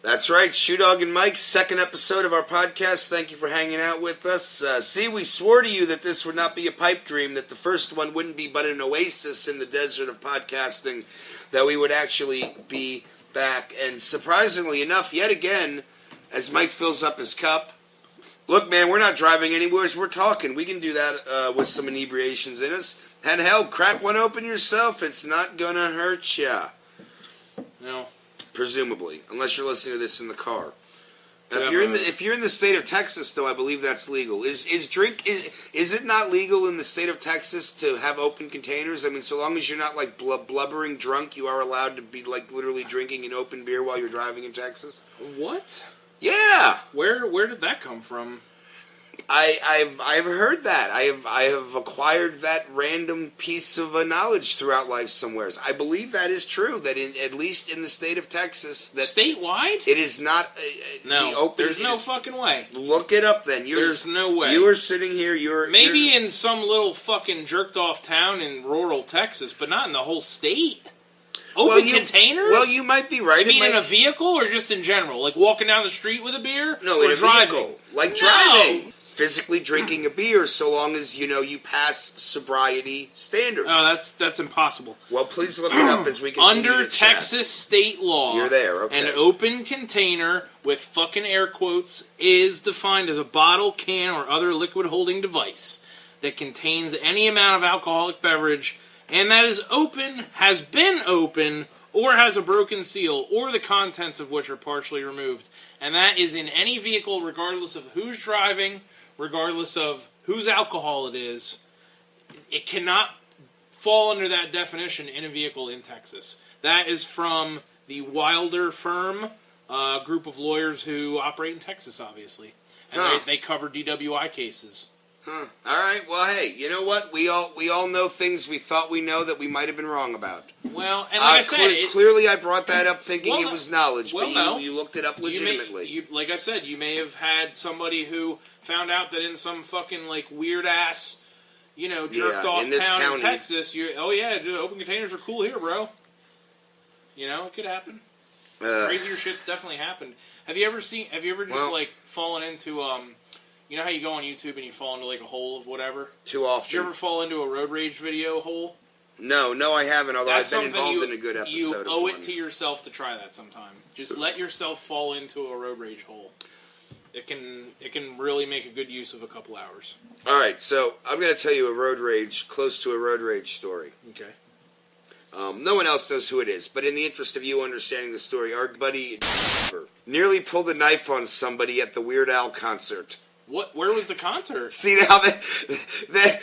That's right, Shoedogg and Mike, second episode of our podcast. Thank you for hanging out with us. We swore to you that this would not be a pipe dream, that the first one wouldn't be but an oasis in the desert of podcasting, that we would actually be back. And surprisingly enough, yet again, as Mike fills up his cup, look, man, we're not driving anywhere, we're talking. We can do that with some inebriations in us. And hell, crack one open yourself, it's not gonna hurt ya. No. Presumably, unless you're listening to this in the car. Now, if you're in the state of Texas, though, I believe that's legal. Is it not legal in the state of Texas to have open containers? I mean, so long as you're not like blubbering drunk, you are allowed to be like literally drinking an open beer while you're driving in Texas. What? Yeah. Where did that come from? I've heard that. I have acquired that random piece of knowledge throughout life somewheres. I believe that is true. That at least in the state of Texas, that statewide, it is not. No, the open, there's no fucking way. Look it up. Then there's no way. You are sitting here. Maybe in some little fucking jerked off town in rural Texas, but not in the whole state. Open containers? Well, you might be right. You mean in a vehicle or just in general? Like walking down the street with a beer? No, in a vehicle. Like driving. Physically drinking a beer, so long as you pass sobriety standards. Oh, that's impossible. Well, please look it up as we continue Under to chat. Texas state law, you're there. Okay. An open container with fucking air quotes is defined as a bottle, can, or other liquid holding device that contains any amount of alcoholic beverage and that is open, has been open, or has a broken seal, or the contents of which are partially removed. And that is in any vehicle, regardless of who's driving, regardless of whose alcohol it is. It cannot fall under that definition in a vehicle in Texas. That is from the Wilder firm, a group of lawyers who operate in Texas, obviously. And they cover DWI cases. Huh. All right. Well, hey, you know what? We all know things we thought we know that we might have been wrong about. Well, and like I said... clearly I brought that up thinking it was knowledge, but you looked it up legitimately. Like I said, you may have had somebody who found out that in some fucking, like, weird-ass, jerked-off town in Texas, open containers are cool here, bro. It could happen. Crazier shit's definitely happened. Have you ever fallen into, you know how you go on YouTube and you fall into, like, a hole of whatever? Too often. Did you ever fall into a road rage video hole? No, I haven't, although I've been involved in a good episode you of owe one. it to yourself to try that sometime. Just let yourself fall into a road rage hole. It can really make a good use of a couple hours. All right, so I'm going to tell you close to a road rage story. Okay. No one else knows who it is, but in the interest of you understanding the story, our buddy nearly pulled a knife on somebody at the Weird Al concert. What? Where was the concert? See, now that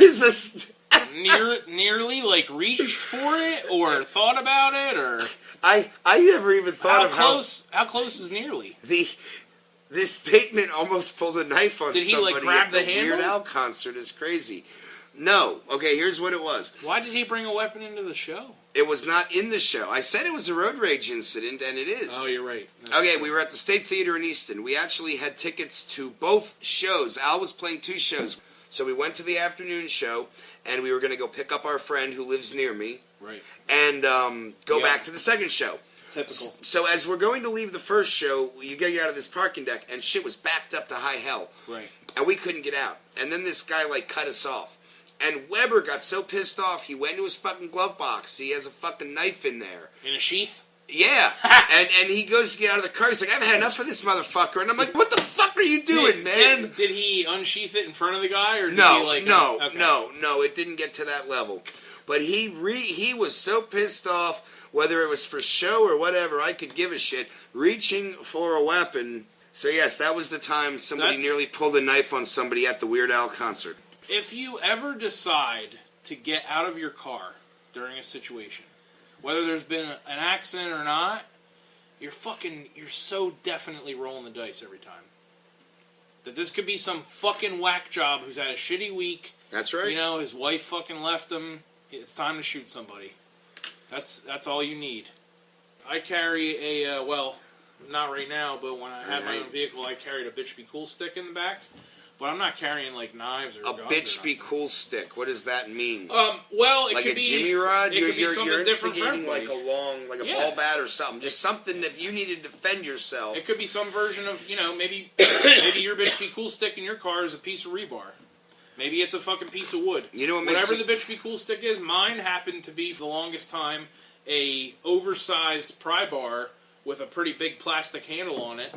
is a... nearly, like, reached for it, or thought about it, or... I never even thought of how close is nearly? This statement almost pulled a knife on somebody grab at the Weird Al concert is crazy. No. Okay, here's what it was. Why did he bring a weapon into the show? It was not in the show. I said it was a road rage incident, and it is. Oh, you're right. We were at the State Theater in Easton. We actually had tickets to both shows. Al was playing 2 shows. So we went to the afternoon show, and we were going to go pick up our friend who lives near me. Right. And go back to the second show. Typical. So as we're going to leave the first show, you get out of this parking deck, and shit was backed up to high hell. Right. And we couldn't get out. And then this guy, cut us off. And Weber got so pissed off, he went into his fucking glove box. He has a fucking knife in there. In a sheath? Yeah. and he goes to get out of the car. He's like, I've had enough of this motherfucker. And I'm like, what the fuck are you doing, man? Did he unsheath it in front of the guy? Or No, it didn't get to that level. But he was so pissed off, whether it was for show or whatever, I could give a shit, reaching for a weapon. So yes, that was the time somebody nearly pulled a knife on somebody at the Weird Al concert. If you ever decide to get out of your car during a situation, whether there's been an accident or not, you're so definitely rolling the dice every time. That this could be some fucking whack job who's had a shitty week. That's right. His wife fucking left him. It's time to shoot somebody. That's all you need. I carry not right now, but when I had my own vehicle, I carried a Bitch Be Cool stick in the back. but I'm not carrying like knives or A guns bitch or be nothing. cool stick. What does that mean? Well, it like could a be jimmy rod. It could be something you're different for instigating everybody. like a long, like a ball bat or something. Just something if you need to defend yourself. It could be some version of maybe your bitch be cool stick in your car is a piece of rebar. Maybe it's a fucking piece of wood. You know what Whatever the bitch be cool stick is, mine happened to be for the longest time a oversized pry bar with a pretty big plastic handle on it.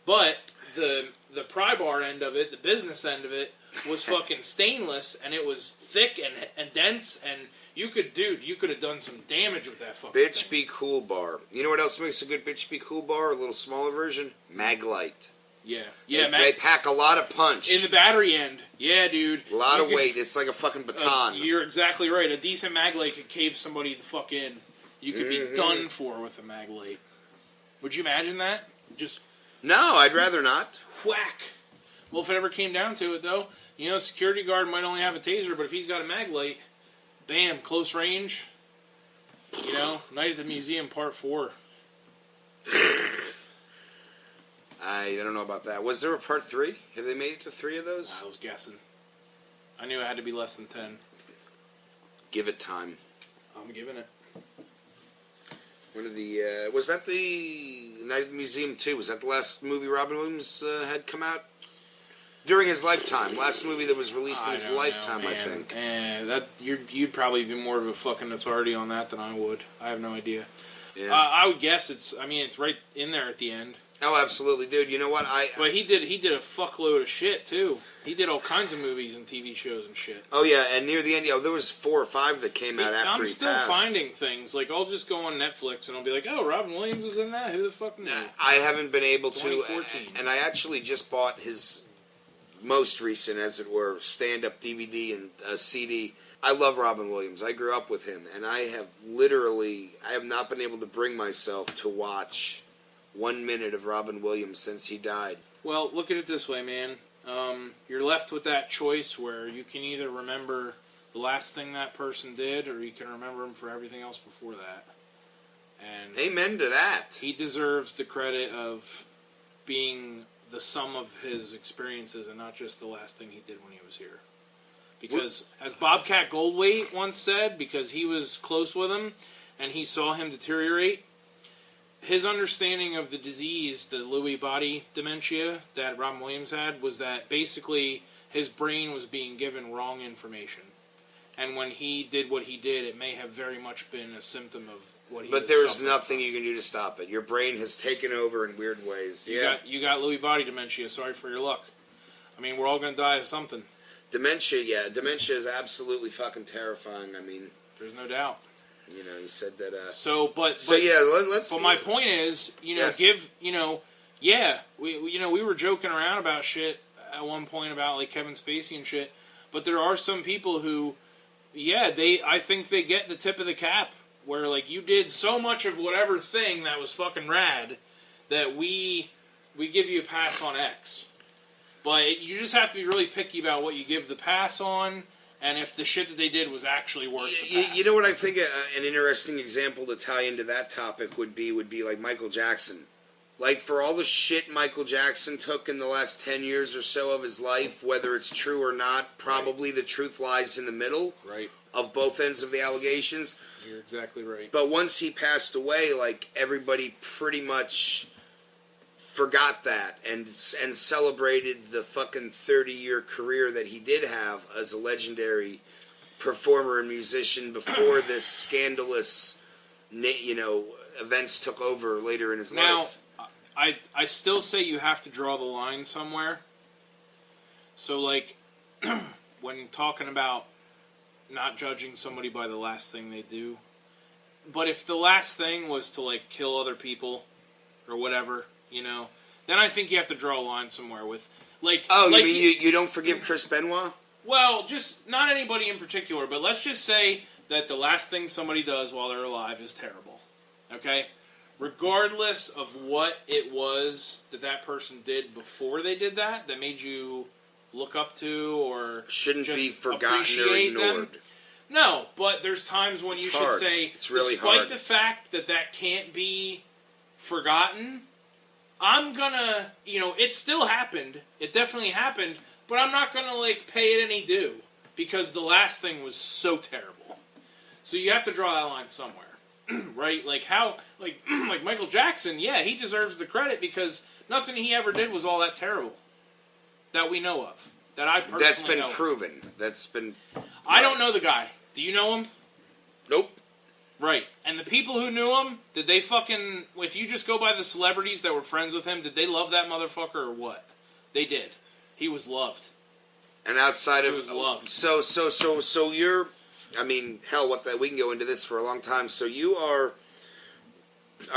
But the pry bar end of it, the business end of it, was fucking stainless, and it was thick and dense, and you could have done some damage with that fucking Bitch thing. be cool bar. You know what else makes a good bitch be cool bar? A little smaller version? Maglite. Yeah. They pack a lot of punch. In the battery end. Yeah, dude. A lot of weight. It's like a fucking baton. You're exactly right. A decent maglite could cave somebody the fuck in. You could be done for with a maglite. Would you imagine that? Just No, I'd rather not. whack. Well, if it ever came down to it, though, a security guard might only have a taser, but if he's got a maglite, bam, close range. Night at the Museum Part 4. I don't know about that. Was there a part 3? Have they made it to 3 of those? I was guessing. I knew it had to be less than 10. Give it time. I'm giving it. One of the was that the Night at the Museum 2? Was that the last movie Robin Williams had come out during his lifetime? Last movie that was released in his lifetime, I think. You'd probably be more of a fucking authority on that than I would. I have no idea. Yeah. I would guess it's right in there at the end. Oh, absolutely, dude. You know what? But he did a fuckload of shit too. He did all kinds of movies and TV shows and shit. Oh yeah, and near the end, there was 4 or 5 that came out after he passed. I'm still finding things. Like I'll just go on Netflix and I'll be like, "Oh, Robin Williams was in that. Who the fuck knew?" I haven't been able to. 2014. And I actually just bought his most recent, as it were, stand-up DVD and CD. I love Robin Williams. I grew up with him, and I have not been able to bring myself to watch 1 minute of Robin Williams since he died. Well, look at it this way, man. You're left with that choice where you can either remember the last thing that person did, or you can remember him for everything else before that. And Amen to that. he deserves the credit of being the sum of his experiences and not just the last thing he did when he was here. Because, as Bobcat Goldthwait once said, because he was close with him and he saw him deteriorate, his understanding of the disease, the Lewy body dementia that Robin Williams had, was that basically his brain was being given wrong information. And when he did what he did, it may have very much been a symptom of what he was But there's suffering nothing from. you can do to stop it. Your brain has taken over in weird ways. You got Lewy body dementia. Sorry for your luck. I mean, we're all going to die of something. Dementia is absolutely fucking terrifying. I mean, There's no doubt. He said that. Let's. But my point is, Yes. we were joking around about shit at one point about like Kevin Spacey and shit. But there are some people who, I think they get the tip of the cap where like you did so much of whatever thing that was fucking rad that we give you a pass on X. But you just have to be really picky about what you give the pass on, and if the shit that they did was actually worth the pass. You know what I think an interesting example to tie into that topic would be like Michael Jackson. Like, for all the shit Michael Jackson took in the last 10 years or so of his life, whether it's true or not, probably the truth lies in the middle of both ends of the allegations. You're exactly right. But once he passed away, like, everybody pretty much forgot that and celebrated the fucking 30-year career that he did have as a legendary performer and musician before this scandalous, events took over later in his life. I still say you have to draw the line somewhere. So, like, when talking about not judging somebody by the last thing they do, but if the last thing was to, like, kill other people or whatever, then I think you have to draw a line somewhere with, like... Oh, you mean you don't forgive Chris Benoit? Well, just not anybody in particular, but let's just say that the last thing somebody does while they're alive is terrible. Okay? Regardless of what it was that person did before they did that made you look up to or shouldn't just be forgotten or appreciate ignored. them. No, but there's times when you should say, it's really despite hard. the fact that can't be forgotten, I'm gonna, it still happened. It definitely happened, but I'm not going to, like, pay it any due, because the last thing was so terrible. So you have to draw that line somewhere. Right? Like how, like Michael Jackson, yeah, he deserves the credit because nothing he ever did was all that terrible. That we know of. That I personally know. That's been proven. That's been... I don't know the guy. Do you know him? Nope. Right. And the people who knew him, did they fucking... If you just go by the celebrities that were friends with him, did they love that motherfucker or what? They did. He was loved. And outside of... He was loved. So you're... I mean, hell, we can go into this for a long time. So you are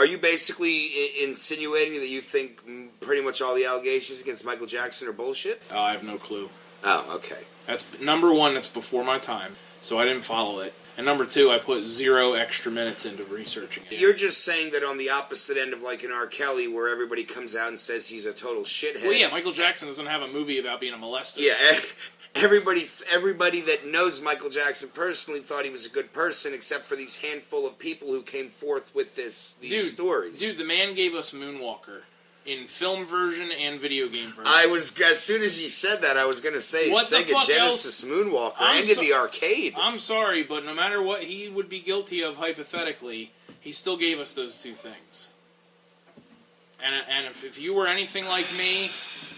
you basically insinuating that you think pretty much all the allegations against Michael Jackson are bullshit? Oh, I have no clue. Oh, okay. That's number one, that's before my time, so I didn't follow it. And number two, I put 0 extra minutes into researching it. You're just saying that on the opposite end of like an R. Kelly where everybody comes out and says he's a total shithead. Well, yeah, Michael Jackson doesn't have a movie about being a molester. Yeah, everybody that knows Michael Jackson personally thought he was a good person, except for these handful of people who came forth with these stories. Dude, the man gave us Moonwalker in film version and video game version. As soon as you said that, I was going to say what Sega Genesis Moonwalker and in the arcade. I'm sorry, but no matter what he would be guilty of hypothetically, he still gave us those two things. And if you were anything like me,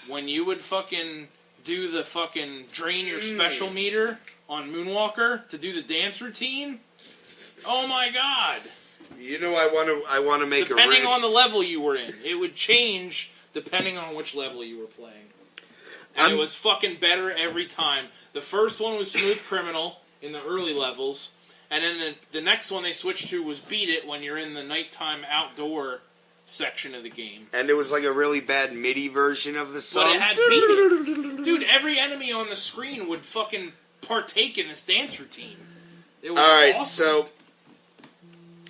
when you would fucking do the fucking drain your special meter on Moonwalker to do the dance routine, oh my god. You know, I want to make depending on the level you were in. It would change depending on which level you were playing. And it was fucking better every time. The first one was Smooth Criminal in the early levels, and then the next one they switched to was Beat It when you're in the nighttime outdoor section of the game. And it was like a really bad MIDI version of the song. But it had Beat It. Dude, every enemy on the screen would fucking partake in this dance routine. It was Alright, awesome. So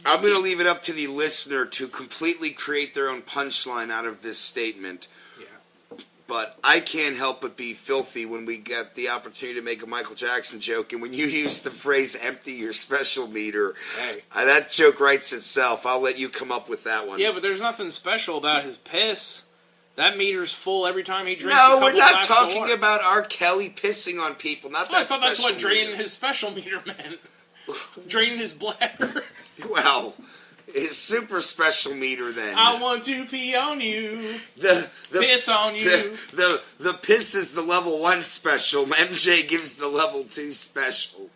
I'm going to leave it up to the listener to completely create their own punchline out of this statement. Yeah. But I can't help but be filthy when we get the opportunity to make a Michael Jackson joke, and when you use the phrase empty your special meter, that joke writes itself. I'll let you come up with that one. Yeah, but there's nothing special about his piss. That meter's full every time he drinks. No, we're not talking about R. Kelly pissing on people. Not that. I thought that's what draining his special meter meant. Draining his bladder. Well, his super special meter then. I want to pee on you. The piss on you. The piss is the level 1 special. MJ gives the level 2 special.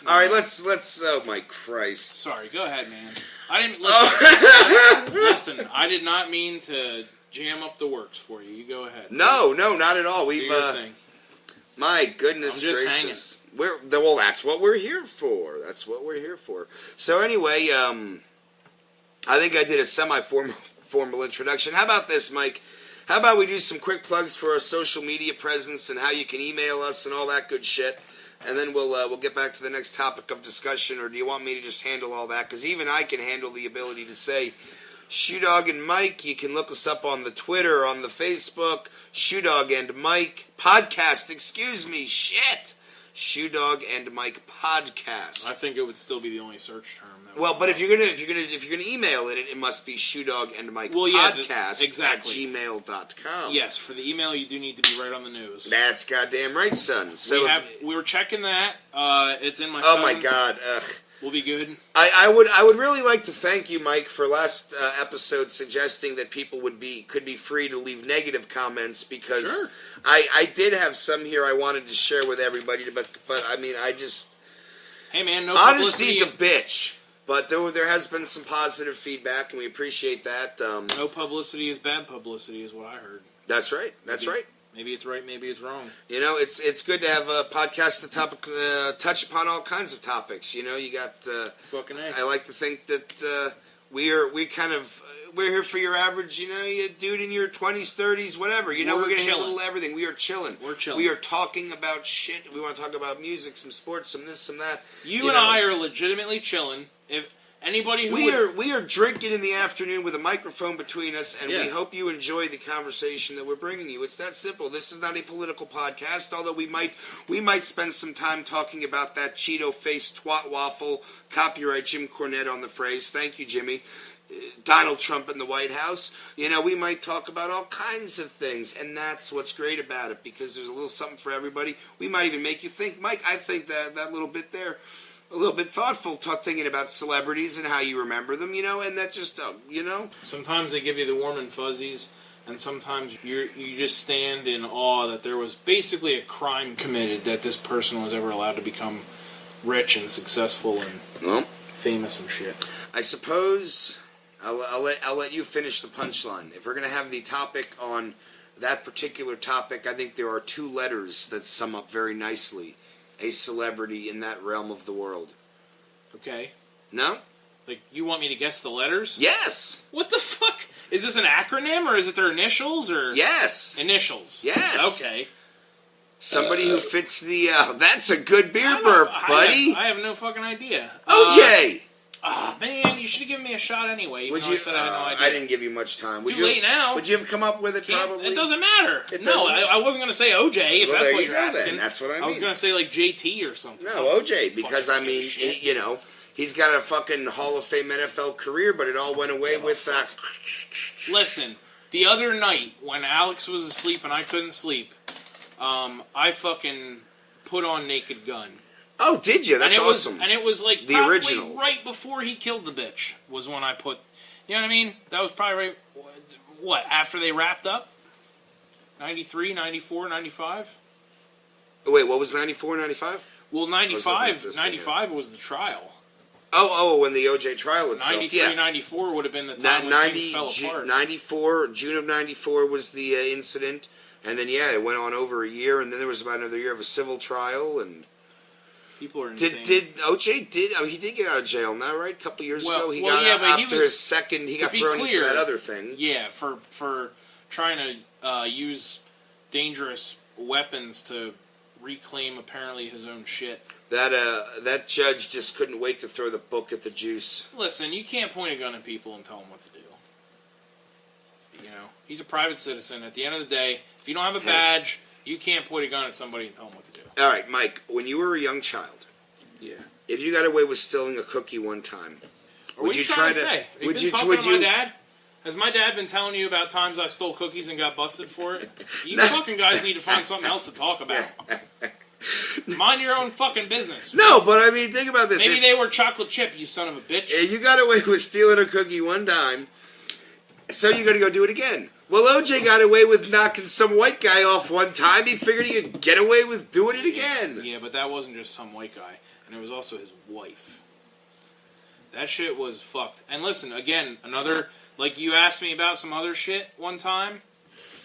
All right, let's. Oh my Christ! Sorry, go ahead, man. I didn't listen. Listen, I did not mean to jam up the works for you. You go ahead. No, not at all. We've. Do your thing. My goodness I'm just gracious! Well, that's what we're here for. So anyway, I think I did a semi-formal introduction. How about this, Mike? How about we do some quick plugs for our social media presence and how you can email us and all that good shit, and then we'll get back to the next topic of discussion. Or do you want me to just handle all that? Because even I can handle the ability to say Shoedogg and Mike. You can look us up on the Twitter, on the Facebook, Shoedogg and Mike podcast. Excuse me, shit. Shoedogg and Mike podcast. I think it would still be the only search term. Well, but if you're gonna email it must be Shoedogg and Mike podcast exactly. at gmail.com. Yes, for the email you do need to be right on the news. That's goddamn right, son. So we were checking that. It's in my phone. Oh my god. Ugh. We'll be good. I would really like to thank you, Mike, for last episode suggesting that people could be free to leave negative comments because sure. I did have some here I wanted to share with everybody, but I mean I just hey man, no honesty's publicity. A bitch, but there has been some positive feedback and we appreciate that. No publicity is bad publicity, is what I heard. That's right. That's right. Maybe it's right, maybe it's wrong. You know, it's good to have a podcast that touch upon all kinds of topics. You know, you got. Fucking A. I like to think that we're here for your average, you dude in your 20s, 30s, whatever. You know, we're gonna handle everything. We are chilling. We're chilling. We are talking about shit. We want to talk about music, some sports, some this, some that. You and I are legitimately chilling. If anybody who we are drinking in the afternoon with a microphone between us, and we hope you enjoy the conversation that we're bringing you. It's that simple. This is not a political podcast, although we might spend some time talking about that Cheeto-faced twat waffle. Copyright Jim Cornette on the phrase. Thank you, Jimmy. Donald Trump in the White House. We might talk about all kinds of things, and that's what's great about it, because there's a little something for everybody. We might even make you think, Mike, I think that little bit there, a little bit thoughtful, thinking about celebrities and how you remember them, and that just, Sometimes they give you the warm and fuzzies, and sometimes you just stand in awe that there was basically a crime committed that this person was ever allowed to become rich and successful and famous and shit. I suppose I'll let you finish the punchline. If we're going to have the topic on that particular topic, I think there are 2 letters that sum up very nicely a celebrity in that realm of the world. Okay. No? Like, you want me to guess the letters? Yes. What the fuck? Is this an acronym, or is it their initials, or? Yes. Initials. Yes. Okay. Somebody who fits the, that's a good beer burp, buddy. I have no fucking idea. OJ! Man, you should have given me a shot anyway, even though I said I had no idea. I didn't give you much time. It's too late now. Would you have come up with it, probably? It doesn't matter. I wasn't going to say OJ, if that's what you're asking. Then. That's what I mean. I was going to say, like, JT or something. No, OJ, because, he's got a fucking Hall of Fame NFL career, but it all went away with... Listen, the other night, when Alex was asleep and I couldn't sleep, I fucking put on Naked Gun. Oh, did you? That's awesome. And it was like the probably original. Right before he killed the bitch was when I put... You know what I mean? That was probably right... What, after they wrapped up? 93, 94, 95? Wait, what was 94, 95? Well, 95 was the trial. Oh, when the OJ trial itself. 93, 94 would have been the time when things fell apart. 94, June of 94 was the incident. And then, it went on over a year, and then there was about another year of a civil trial, and... People are insane. Did OJ he did get out of jail now, right? A couple years ago, he got out after his second. He got thrown into that other thing. Yeah, for trying to use dangerous weapons to reclaim apparently his own shit. That judge just couldn't wait to throw the book at the juice. Listen, you can't point a gun at people and tell them what to do. He's a private citizen. At the end of the day, if you don't have a badge, you can't point a gun at somebody and tell them what to do. All right, Mike, when you were a young child, if you got away with stealing a cookie one time, would you try to say? Would you talking to my dad? Has my dad been telling you about times I stole cookies and got busted for it? You fucking guys need to find something else to talk about. Mind your own fucking business. No, but I mean, think about this. Maybe they were chocolate chip, you son of a bitch. You got away with stealing a cookie one time, so you got to go do it again. Well, OJ got away with knocking some white guy off one time. He figured he could get away with doing it again. Yeah, but that wasn't just some white guy. And it was also his wife. That shit was fucked. And listen, again, another... Like, you asked me about some other shit one time,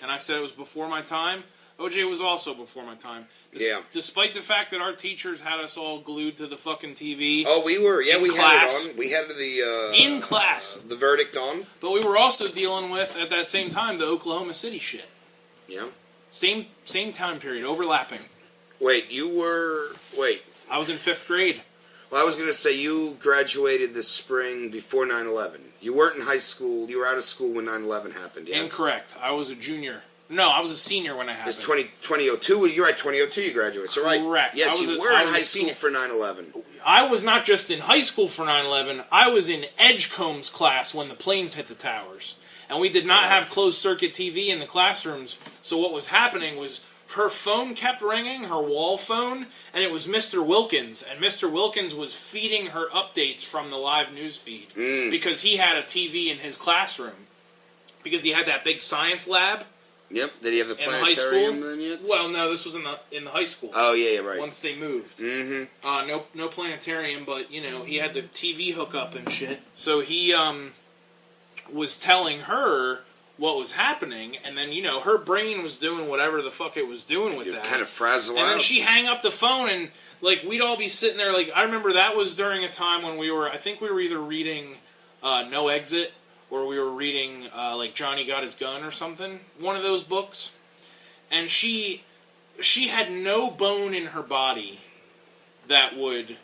and I said it was before my time. OJ was also before my time. Despite the fact that our teachers had us all glued to the fucking TV. Oh, we were. Yeah, we class, had it on. We had in class. The verdict on. But we were also dealing with, at that same time, the Oklahoma City shit. Yeah. Same time period, overlapping. Wait. I was in 5th grade. Well, I was going to say you graduated this spring before 9/11. You weren't in high school. You were out of school when 9/11 happened, yes? Incorrect. I was a junior. No, I was a senior when it happened. It's 2002. You're right, 2002 you graduated. So right. Correct. Yes, you were in high school for 9/11. I was not just in high school for 9/11. I was in Edgecomb's class when the planes hit the towers. And we did not have closed-circuit TV in the classrooms. So what was happening was her phone kept ringing, her wall phone, and it was Mr. Wilkins. And Mr. Wilkins was feeding her updates from the live news feed. Because he had a TV in his classroom. Because he had that big science lab. Yep. Did he have the planetarium then yet? Well, no, this was in the high school. Oh, yeah, right. Once they moved. Mm-hmm. No planetarium, but, he had the TV hookup and shit. So he was telling her what was happening, and then, her brain was doing whatever the fuck it was doing with that. Kind of frazzled out. And then she'd hang up the phone, and, we'd all be sitting there, I remember that was during a time when I think we were either reading No Exit, or we were reading, Johnny Got His Gun or something, one of those books, and she had no bone in her body that would,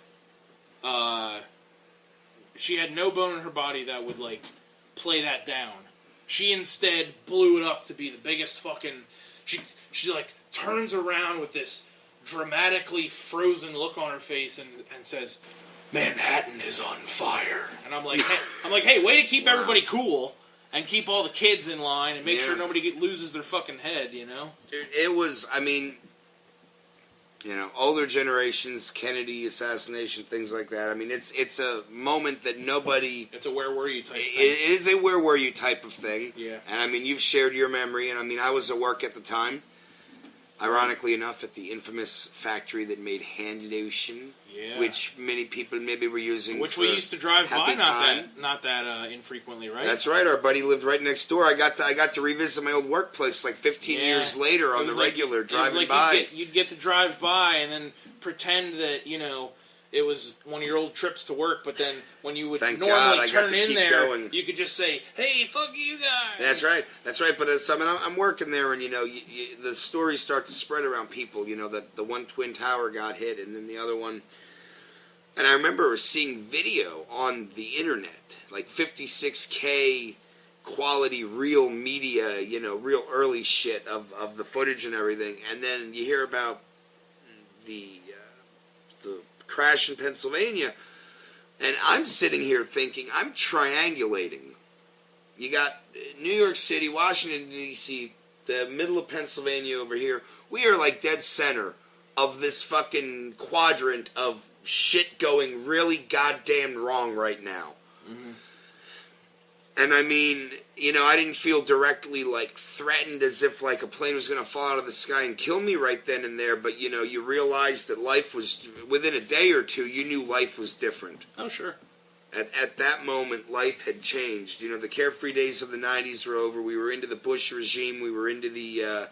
play that down. She instead blew it up to be the biggest fucking... She turns around with this dramatically frozen look on her face and says, Manhattan is on fire. And I'm like, hey, way to keep everybody cool and keep all the kids in line and make sure nobody loses their fucking head, you know? Dude, it was, I mean, you know, older generations, Kennedy assassination, things like that. I mean, it's a moment that nobody... It's a where were you type thing. It is a where were you type of thing. Yeah. And, I mean, you've shared your memory, and, I mean, I was at work at the time. Ironically enough, at the infamous factory that made hand lotion, which many people maybe were using. Which we used to drive by not that infrequently, right? That's right. Our buddy lived right next door. I got to revisit my old workplace like 15 years later on the regular, driving by. You'd get to drive by and then pretend that, you know, it was one of your old trips to work, but then when you would normally turn in there, you could just say, "Hey, fuck you guys." That's right. But I mean, I'm working there, and you know, the stories start to spread around people. You know that the one twin tower got hit, and then the other one. And I remember seeing video on the internet, like 56K quality, real media, you know, real early shit of the footage and everything, and then you hear about the crash in Pennsylvania, and I'm sitting here thinking, I'm triangulating. You got New York City, Washington, D.C., the middle of Pennsylvania over here. We are like dead center of this fucking quadrant of shit going really goddamn wrong right now. Mm-hmm. And I mean, you know, I didn't feel directly like threatened as if like a plane was going to fall out of the sky and kill me right then and there. But, you know, you realized that life was, within a day or two, you knew life was different. Oh, sure. At that moment, life had changed. You know, the carefree days of the 90s were over. We were into the Bush regime. We were into the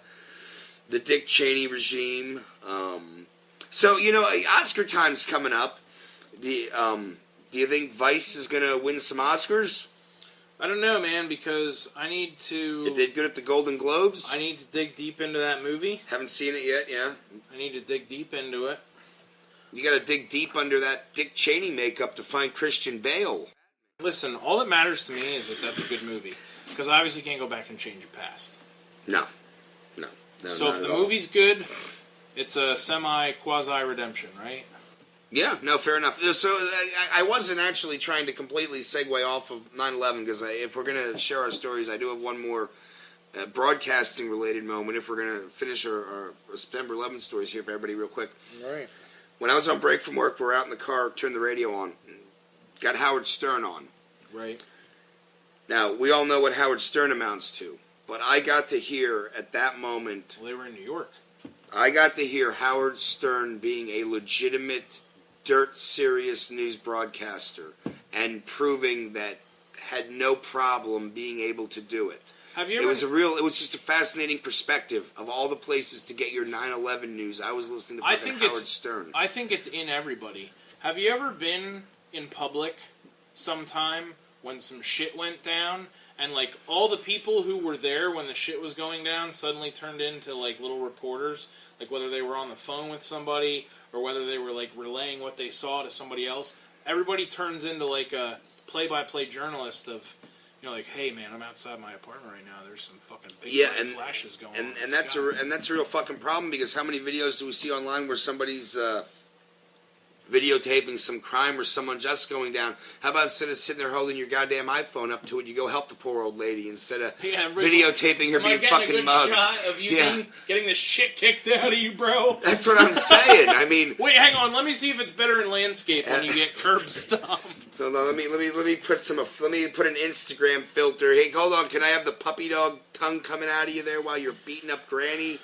Dick Cheney regime. So, you know, Oscar time's coming up. Do you think Vice is going to win some Oscars? I don't know, man, because I need to... It did good at the Golden Globes? I need to dig deep into that movie. Haven't seen it yet, yeah? I need to dig deep into it. You gotta dig deep under that Dick Cheney makeup to find Christian Bale. Listen, all that matters to me is that that's a good movie. Because I obviously can't go back and change the past. No. So if the movie's good, it's a semi-quasi-redemption, right? Yeah, no, fair enough. So I wasn't actually trying to completely segue off of 9/11 because if we're going to share our stories, I do have one more broadcasting-related moment. If we're going to finish our September 11th stories here for everybody real quick. All right. When I was on break from work, we were out in the car, turned the radio on, got Howard Stern on. Right. Now, we all know what Howard Stern amounts to, but I got to hear at that moment... Well, they were in New York. I got to hear Howard Stern being a legitimate... dirt serious news broadcaster and proving that had no problem being able to do it. Have you ever... It was just a fascinating perspective of all the places to get your 9/11 news. I was listening to Howard Stern. I think it's in everybody. Have you ever been in public sometime when some shit went down and like all the people who were there when the shit was going down suddenly turned into like little reporters, like whether they were on the phone with somebody or whether they were, like, relaying what they saw to somebody else. Everybody turns into, like, a play-by-play journalist of, you know, like, hey, man, I'm outside my apartment right now. There's some fucking big flashes going on. And that's a real fucking problem because how many videos do we see online where somebody's videotaping some crime or someone just going down? How about instead of sitting there holding your goddamn iPhone up to it, you go help the poor old lady instead of videotaping her being fucking mugged? Shot of you getting the shit kicked out of you, bro? That's what I'm saying. I mean, wait, hang on. Let me see if it's better in landscape when you get curb stomped. So let me put an Instagram filter. Hey, hold on. Can I have the puppy dog tongue coming out of you there while you're beating up Granny?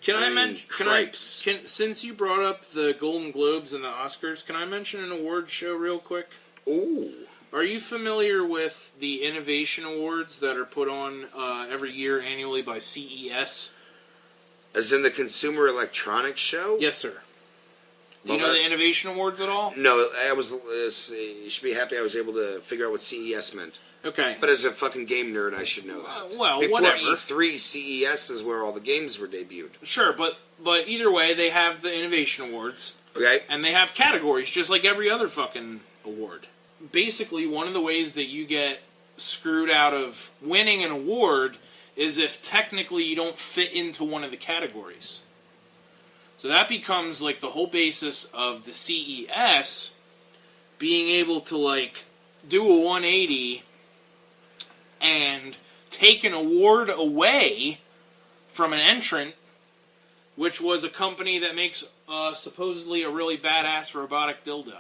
Since you brought up the Golden Globes and the Oscars, can I mention an award show real quick? Ooh. Are you familiar with the Innovation Awards that are put on every year annually by CES? As in the Consumer Electronics Show? Yes, sir. Do you know the Innovation Awards at all? No, you should be happy I was able to figure out what CES meant. Okay. But as a fucking game nerd, I should know that. Before whatever. E3, CES is where all the games were debuted. Sure, but either way, they have the Innovation Awards. Okay. And they have categories, just like every other fucking award. Basically, one of the ways that you get screwed out of winning an award is if technically you don't fit into one of the categories. So that becomes like the whole basis of the CES being able to, like, do a 180 and take an award away from an entrant, which was a company that makes supposedly a really badass robotic dildo.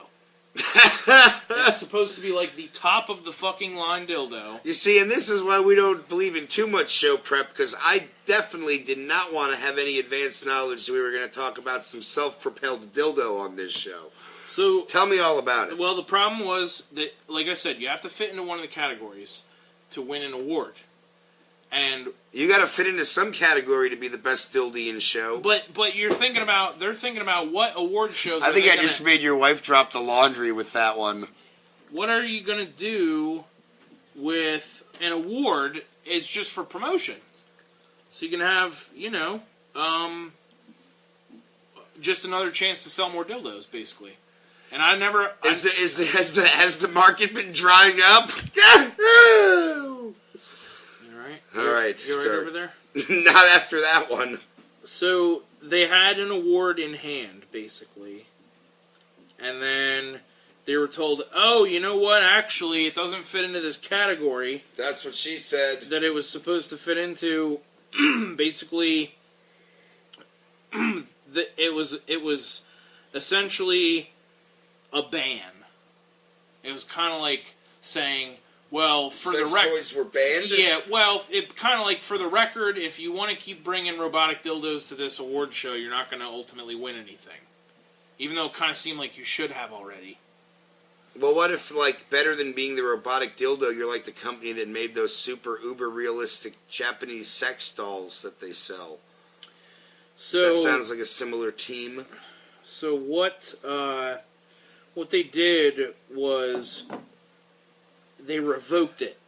It's supposed to be like the top of the fucking line dildo. You see, and this is why we don't believe in too much show prep, because I definitely did not want to have any advanced knowledge that we were going to talk about some self-propelled dildo on this show. So tell me all about it. Well, the problem was that, like I said, you have to fit into one of the categories to win an award. And you got to fit into some category to be the best dildian show. But they're thinking about what award shows. I think I just made your wife drop the laundry with that one. What are you going to do with an award? Is just for promotion, so you can have just another chance to sell more dildos, basically. And I never has the market been drying up? All right. You right over there? Not after that one. So, they had an award in hand, basically. And then they were told, oh, you know what? Actually, it doesn't fit into this category. That's what she said. That it was supposed to fit into, basically, it was essentially a ban. It was kind of like saying, well, for sex the record, toys were banned? Yeah, well, it kind of like, for the record, if you want to keep bringing robotic dildos to this award show, you're not going to ultimately win anything. Even though it kind of seemed like you should have already. Well, what if, like, better than being the robotic dildo, you're like the company that made those super uber realistic Japanese sex dolls that they sell? So that sounds like a similar team. So what they did was they revoked it.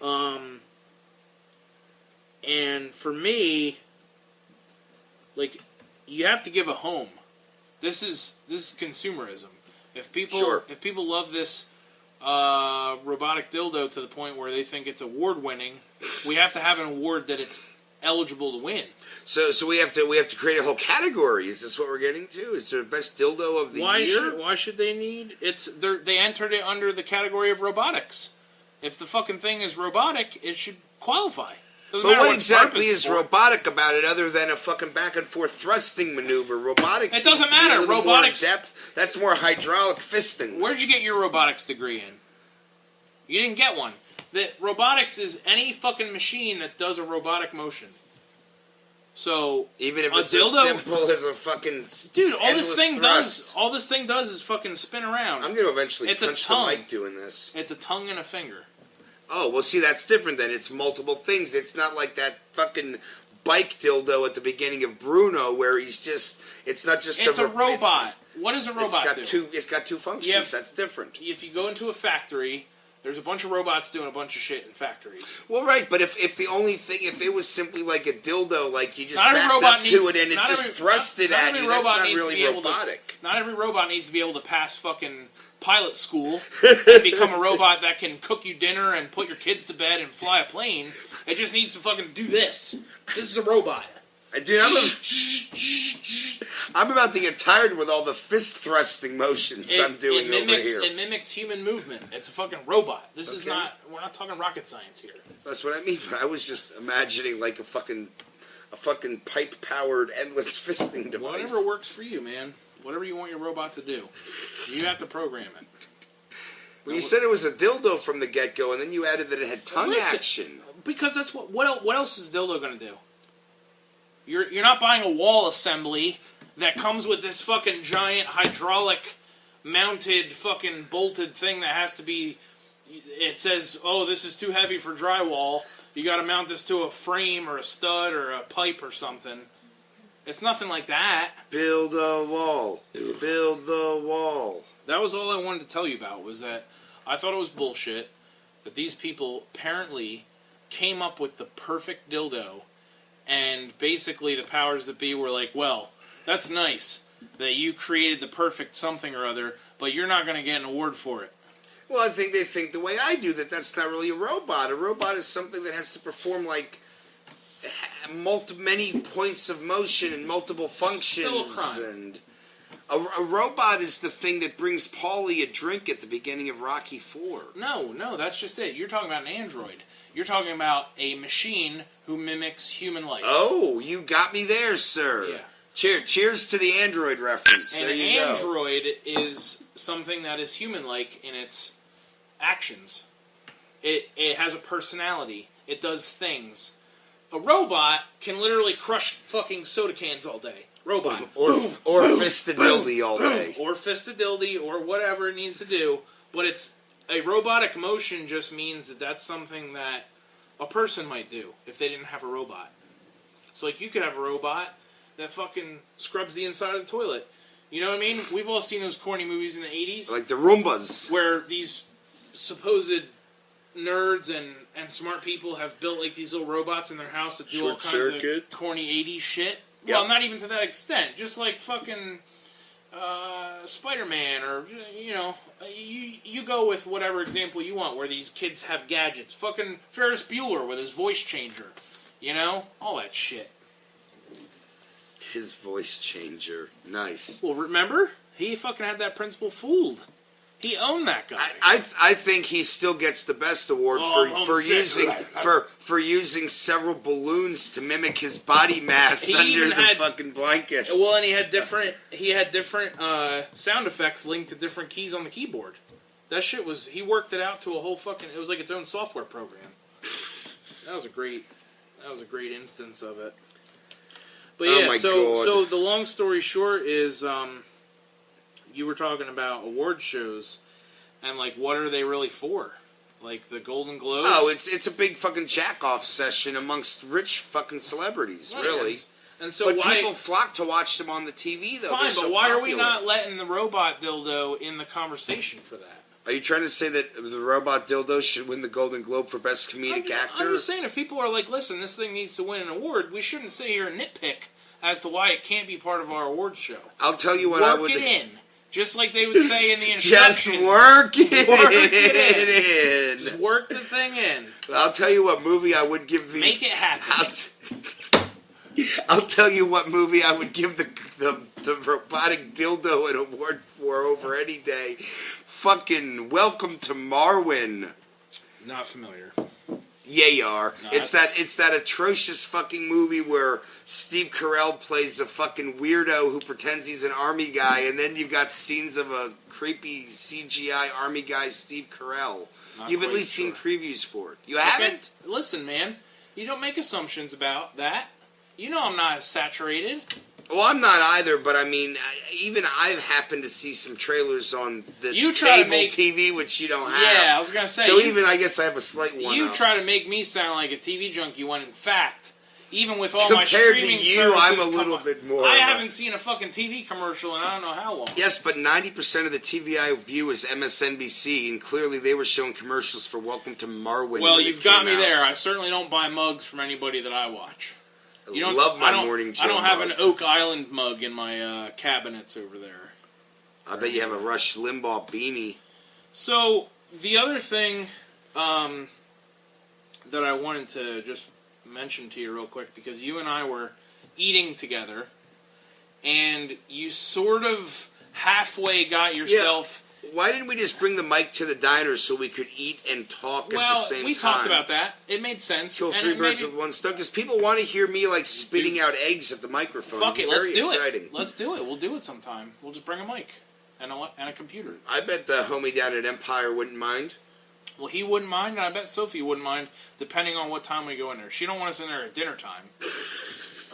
And for me, like, you have to give a home. This is consumerism. If people love this robotic dildo to the point where they think it's award winning, we have to have an award that it's eligible to win. So we have to create a whole category. Is this what we're getting to? Is there the best dildo of the year? Why should they need? They entered it under the category of robotics. If the fucking thing is robotic, it should qualify. But what exactly is robotic about it, other than a fucking back and forth thrusting maneuver? Robotics. It doesn't matter. Robotics more in depth. That's more hydraulic fisting. Where'd you get your robotics degree in? You didn't get one. Robotics is any fucking machine that does a robotic motion. So even if it's as simple as a fucking all this thing does is fucking spin around. I'm gonna eventually punch the mic doing this. It's a tongue and a finger. Oh, well, see, that's different then. It's multiple things. It's not like that fucking bike dildo at the beginning of Bruno where he's just... It's not just It's a robot. What does a robot do? It's got two functions. That's different. If you go into a factory, there's a bunch of robots doing a bunch of shit in factories. Well, right, but if the only thing... If it was simply like a dildo, like you just backed up to it and it just thrusted at you, that's not really robotic. Not every robot needs to be able to pass fucking... pilot school and become a robot that can cook you dinner and put your kids to bed and fly a plane. It just needs to fucking do this. This is a robot. Dude, I'm about to get tired with all the fist thrusting motions I'm doing over here. It mimics human movement. It's a fucking robot. This is not... We're not talking rocket science here. That's what I mean. I was just imagining like a fucking pipe-powered endless fisting device. Whatever works for you, man. Whatever you want your robot to do. You have to program it. Well, you said it was a dildo from the get-go, and then you added that it had tongue action. Because that's what else is dildo going to do? You're not buying a wall assembly that comes with this fucking giant hydraulic mounted fucking bolted thing that has to be... It says, oh, this is too heavy for drywall. You got to mount this to a frame or a stud or a pipe or something. It's nothing like that. Build a wall. Build the wall. That was all I wanted to tell you about, was that I thought it was bullshit that these people apparently came up with the perfect dildo, and basically the powers that be were like, well, that's nice that you created the perfect something or other, but you're not going to get an award for it. Well, I think they think the way I do, that's not really a robot. A robot is something that has to perform like... many points of motion and multiple functions. Still a crime. And A robot is the thing that brings Paulie a drink at the beginning of Rocky 4. No, that's just it. You're talking about an android. You're talking about a machine who mimics human life. Oh, you got me there, sir. Yeah. Cheers to the android reference. And there you an go. android is something that is human-like in its actions. It has a personality. It does things. A robot can literally crush fucking soda cans all day. Robot. Or fistadildy all day. Or fistadildy, or whatever it needs to do. But it's a robotic motion just means that that's something that a person might do if they didn't have a robot. So, like, you could have a robot that fucking scrubs the inside of the toilet. You know what I mean? We've all seen those corny movies in the 80s. Like the Roombas. Where these supposed nerds and smart people have built, like, these little robots in their house that do all kinds of corny 80s shit. Yep. Well, not even to that extent. Just like fucking Spider-Man, or, you know, you go with whatever example you want, where these kids have gadgets. Fucking Ferris Bueller with his voice changer. You know? All that shit. His voice changer. Nice. Well, remember? He fucking had that principal fooled. He owned that guy. I think he still gets the best award for using several balloons to mimic his body mass under the fucking blankets. Well, and he had different sound effects linked to different keys on the keyboard. That shit was, he worked it out to a whole fucking, it was like its own software program. That was a great instance of it. But yeah, so the long story short is, you were talking about award shows, and, like, what are they really for? Like, the Golden Globes? Oh, it's a big fucking jack-off session amongst rich fucking celebrities, really. And so people flock to watch them on the TV, though. Fine, but why are we not letting the robot dildo in the conversation for that? Are you trying to say that the robot dildo should win the Golden Globe for Best Comedic Actor? I'm just saying, if people are like, listen, this thing needs to win an award, we shouldn't sit here and nitpick as to why it can't be part of our awards show. I'll tell you what I would... Work it in. Just like they would say in the instructions. Just work it in. Just work the thing in. I'll tell you what movie I would give the... Make it happen. I'll tell you what movie I would give the robotic dildo an award for over any day. Fucking Welcome to Marwin. Not familiar. Yeah, you are. No, it's that atrocious fucking movie where Steve Carell plays a fucking weirdo who pretends he's an army guy, and then you've got scenes of a creepy CGI army guy, Steve Carell. You've at least seen previews for it. You haven't? Listen, man, you don't make assumptions about that. You know I'm not as saturated. Well, I'm not either, but I mean, even I've happened to see some trailers on the cable TV, which you don't have. Yeah, I was going to say. So even I guess I have a slight one. You try to make me sound like a TV junkie when, in fact, even with all my streaming services... Compared to you, I'm a little bit more... I haven't seen a fucking TV commercial in I don't know how long. Yes, but 90% of the TV I view is MSNBC, and clearly they were showing commercials for Welcome to Marwin. Well, you've got me there. I certainly don't buy mugs from anybody that I watch. You don't love my morning show. I don't have an Oak Island mug in my cabinets over there. I bet you have a Rush Limbaugh beanie. So, the other thing that I wanted to just mention to you real quick, because you and I were eating together, and you sort of halfway got yourself... Yeah. Why didn't we just bring the mic to the diner so we could eat and talk at the same time? Well, we talked about that. It made sense. Kill three birds with one stone. Because people want to hear me, like, spitting out eggs at the microphone. Fuck it, let's do it. Let's do it. We'll do it sometime. We'll just bring a mic and a computer. I bet the homie down at Empire wouldn't mind. Well, he wouldn't mind, and I bet Sophie wouldn't mind, depending on what time we go in there. She don't want us in there at dinner time.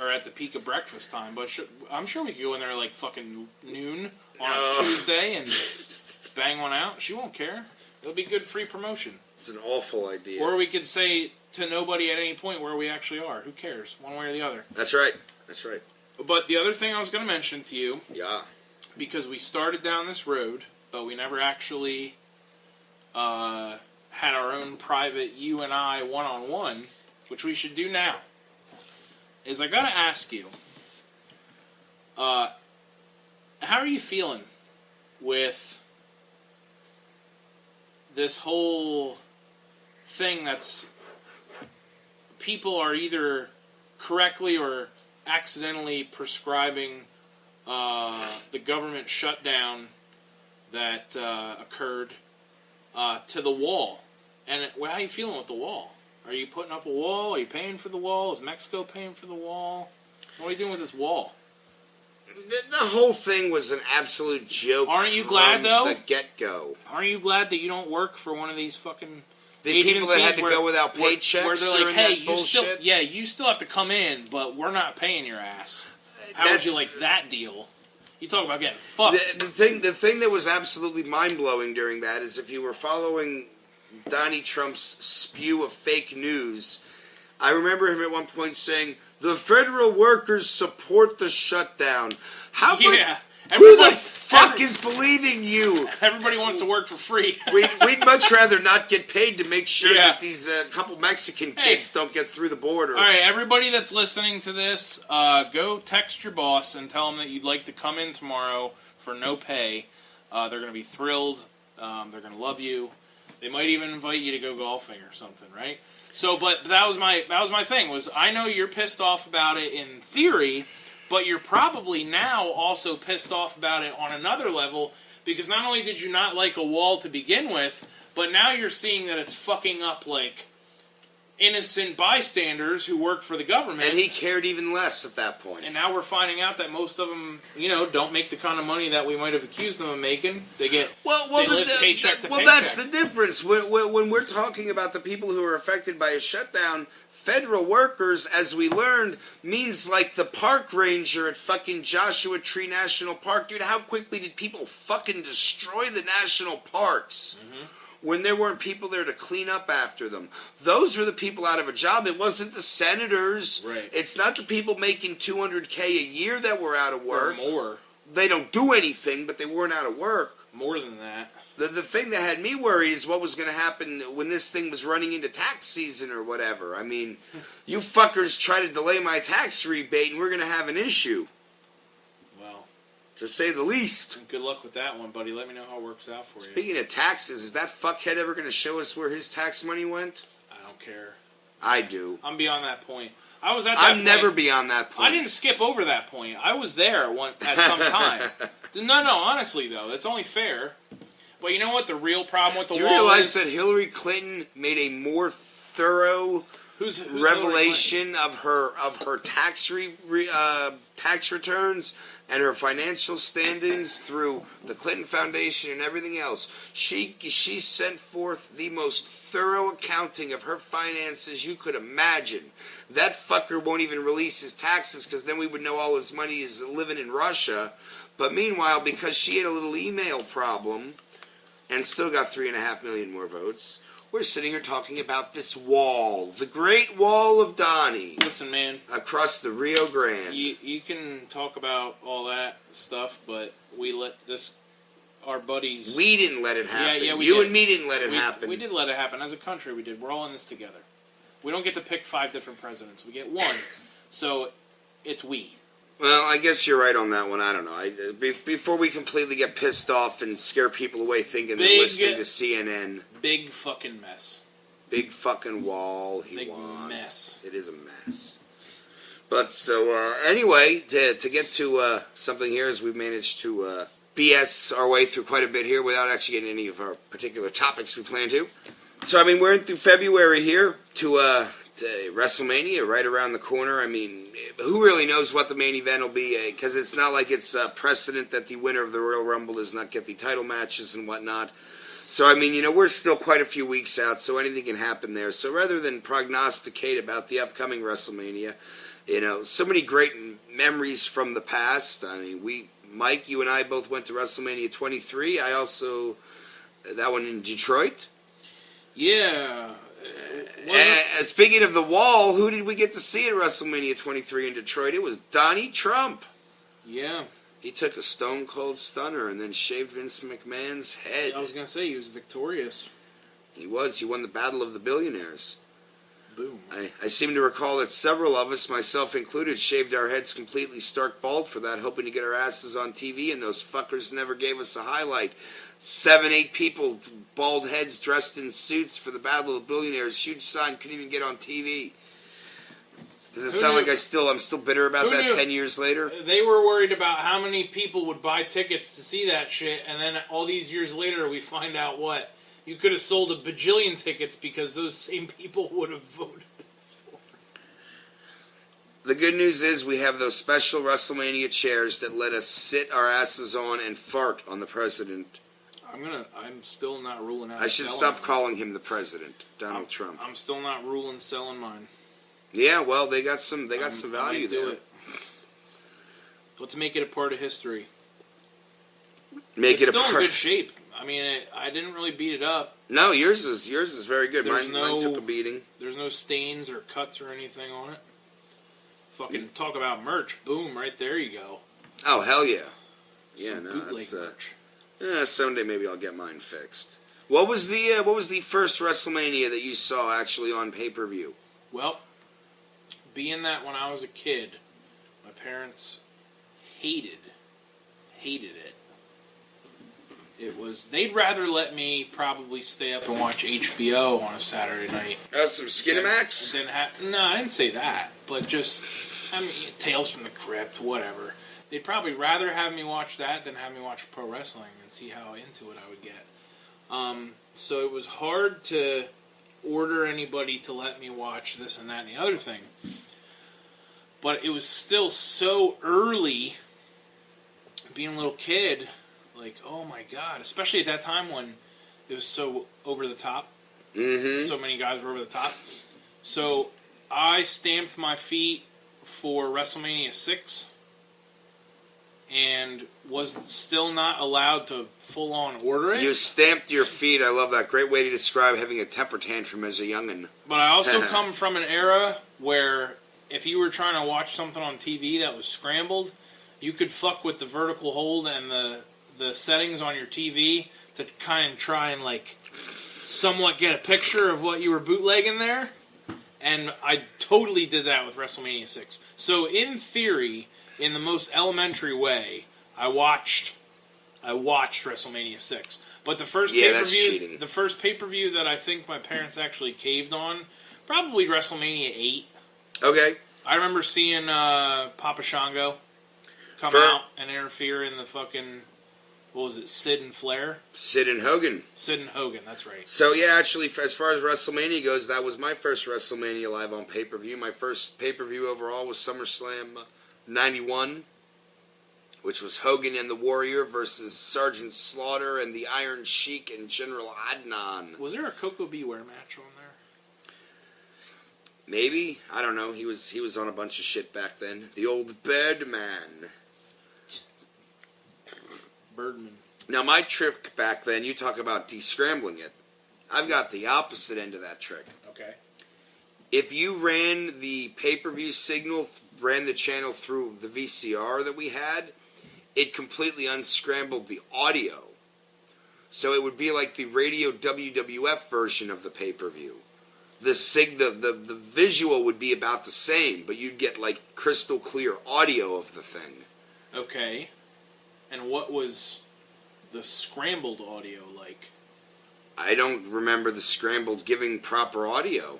Or at the peak of breakfast time. But I'm sure we could go in there, like, fucking noon on a Tuesday and... bang one out. She won't care. It'll be good free promotion. It's an awful idea. Or we could say to nobody at any point where we actually are. Who cares? One way or the other. That's right. That's right. But the other thing I was going to mention to you... Yeah. Because we started down this road, but we never actually had our own private you and I one-on-one, which we should do now, is I got to ask you, how are you feeling with... this whole thing that's people are either correctly or accidentally prescribing the government shutdown that occurred to the wall. And how are you feeling with the wall? Are you putting up a wall? Are you paying for the wall? Is Mexico paying for the wall? What are you doing with this wall? The whole thing was an absolute joke. Aren't you glad, though? The get-go. Aren't you glad that you don't work for one of these fucking the people that had to go without paychecks where they're during like, hey, that bullshit? you still have to come in, but we're not paying your ass. How would you like that deal? You talk about getting fucked. The thing that was absolutely mind-blowing during that is if you were following Donnie Trump's spew of fake news, I remember him at one point saying, the federal workers support the shutdown. Who the fuck is believing you? Everybody wants to work for free. We'd much rather not get paid to make sure that these couple Mexican kids don't get through the border. All right, everybody that's listening to this, go text your boss and tell them that you'd like to come in tomorrow for no pay. They're going to be thrilled. They're going to love you. They might even invite you to go golfing or something, right? So, but that was my thing. Was I know you're pissed off about it in theory, but you're probably now also pissed off about it on another level because not only did you not like a wall to begin with, but now you're seeing that it's fucking up like innocent bystanders who work for the government. And he cared even less at that point. And now we're finding out that most of them, don't make the kind of money that we might have accused them of making. They get they live paycheck to paycheck. That's the difference. When we're talking about the people who are affected by a shutdown, federal workers, as we learned, means like the park ranger at fucking Joshua Tree National Park. Dude, how quickly did people fucking destroy the national parks? Mm-hmm. When there weren't people there to clean up after them. Those were the people out of a job. It wasn't the senators. Right. It's not the people making $200K a year that were out of work. Or more. They don't do anything, but they weren't out of work. More than that. The thing that had me worried is what was going to happen when this thing was running into tax season or whatever. I mean, you fuckers try to delay my tax rebate and we're going to have an issue. To say the least. Good luck with that one, buddy. Let me know how it works out for you. Speaking of taxes, is that fuckhead ever going to show us where his tax money went? I don't care. I do. I'm beyond that point. I was at that point. I'm never beyond that point. I didn't skip over that point. I was there at some time. No, honestly, though. That's only fair. But you know what the real problem with the wall is? Do you realize that Hillary Clinton made a more thorough revelation of her tax returns and her financial standings through the Clinton Foundation and everything else? She sent forth the most thorough accounting of her finances you could imagine. That fucker won't even release his taxes because then we would know all his money is living in Russia. But meanwhile, because she had a little email problem and still got 3.5 million more votes, we're sitting here talking about this wall, the Great Wall of Donnie. Listen, man. Across the Rio Grande. You can talk about all that stuff, but we let our buddies... We didn't let it happen. Yeah, you and me didn't let it happen. We did let it happen. As a country, we did. We're all in this together. We don't get to pick 5 different presidents. We get one. So, it's we. Well, I guess you're right on that one. I don't know. Before we completely get pissed off and scare people away thinking they're listening to CNN. Big fucking mess. Big fucking wall he wants. Mess. It is a mess. But so, anyway, to get to something here as we've managed to BS our way through quite a bit here without actually getting any of our particular topics we plan to. So, I mean, we're in through February here to WrestleMania right around the corner. I mean, who really knows what the main event will be? Because it's not like it's precedent that the winner of the Royal Rumble does not get the title matches and whatnot. So, I mean, we're still quite a few weeks out, so anything can happen there. So rather than prognosticate about the upcoming WrestleMania, so many great memories from the past. I mean, Mike, you and I both went to WrestleMania 23. I also, that one in Detroit. Yeah. Speaking of the wall, who did we get to see at WrestleMania 23 in Detroit? It was Donnie Trump. Yeah. He took a Stone Cold Stunner and then shaved Vince McMahon's head. I was going to say, he was victorious. He was. He won the Battle of the Billionaires. Boom. I seem to recall that several of us, myself included, shaved our heads completely stark bald for that, hoping to get our asses on TV, and those fuckers never gave us a highlight. 7, 8 people, bald heads dressed in suits for the Battle of the Billionaires. Huge sign, couldn't even get on TV. Does it sound like I'm still bitter about that 10 years later? They were worried about how many people would buy tickets to see that shit, and then all these years later we find out what? You could have sold a bajillion tickets because those same people would have voted. The good news is we have those special WrestleMania chairs that let us sit our asses on and fart on the president. I'm still not ruling out. I should stop calling him the president, Donald Trump. I'm still not ruling selling mine. Yeah, well, they got some value there. Let's make it a part of history. It's still in good shape. I mean, I didn't really beat it up. No, yours is very good. Mine took a beating. There's no stains or cuts or anything on it. Fucking talk about merch. Boom, right there you go. Oh, hell yeah. Yeah, Some no, bootleg merch. Someday maybe I'll get mine fixed. What was the first WrestleMania that you saw actually on pay-per-view? Well, being that when I was a kid, my parents hated it. They'd rather let me probably stay up and watch HBO on a Saturday night. Some Skinamax? No, I didn't say that. But just, Tales from the Crypt, whatever. They'd probably rather have me watch that than have me watch pro wrestling and see how into it I would get. So it was hard to order anybody to let me watch this and that and the other thing. But it was still so early, being a little kid, like, oh my God. Especially at that time when it was so over the top. Mm-hmm. So many guys were over the top. So I stamped my feet for WrestleMania 6 and was still not allowed to full-on order it. You stamped your feet. I love that. Great way to describe having a temper tantrum as a youngin'. But I also come from an era where if you were trying to watch something on TV that was scrambled, you could fuck with the vertical hold and the settings on your TV to kind of try and like somewhat get a picture of what you were bootlegging there. And I totally did that with WrestleMania 6. So in theory, in the most elementary way, I watched WrestleMania 6. But the first pay-per-view that I think my parents actually caved on, probably WrestleMania 8. Okay. I remember seeing Papa Shango come out and interfere in the fucking, what was it, Sid and Flair? Sid and Hogan, that's right. So yeah, actually, as far as WrestleMania goes, that was my first WrestleMania live on pay-per-view. My first pay-per-view overall was SummerSlam 91, which was Hogan and the Warrior versus Sergeant Slaughter and the Iron Sheik and General Adnan. Was there a Coco Beware match on there? Maybe. I don't know. He was on a bunch of shit back then. The old Birdman. Now, my trick back then, you talk about descrambling it. I've got the opposite end of that trick. Okay. If you ran the pay-per-view signal, ran the channel through the VCR that we had, it completely unscrambled the audio. So it would be like the radio WWF version of the pay-per-view. The visual would be about the same, but you'd get like crystal clear audio of the thing. Okay. And what was the scrambled audio like? I don't remember the scrambled giving proper audio.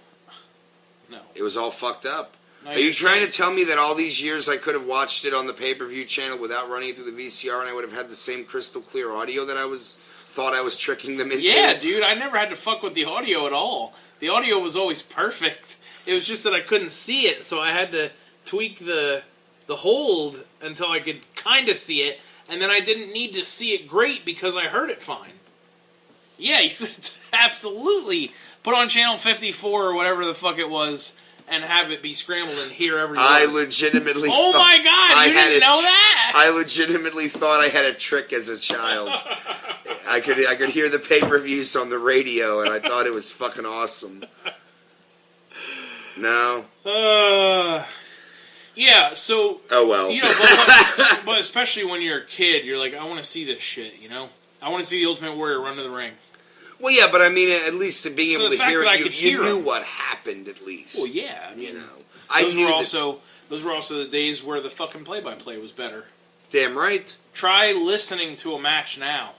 No. It was all fucked up. No, Are you trying to tell me that all these years I could have watched it on the pay-per-view channel without running it through the VCR and I would have had the same crystal clear audio that I thought I was tricking them into? Yeah, dude, I never had to fuck with the audio at all. The audio was always perfect. It was just that I couldn't see it, so I had to tweak the hold until I could kind of see it, and then I didn't need to see it great because I heard it fine. Yeah, you could absolutely put on channel 54 or whatever the fuck it was and have it be scrambled and hear every word. I legitimately Oh my god, you didn't know that? I legitimately thought I had a trick as a child. I could hear the pay-per-views on the radio and I thought it was fucking awesome. No. Yeah, so... Oh, well. You know, but especially when you're a kid, you're like, I want to see this shit, you know? I want to see the Ultimate Warrior run to the ring. Well, yeah, but I mean, at least to being able to hear it, you knew him. What happened, at least. Well, yeah, I mean, you know. Those were also the days where the fucking play-by-play was better. Damn right. Try listening to a match now.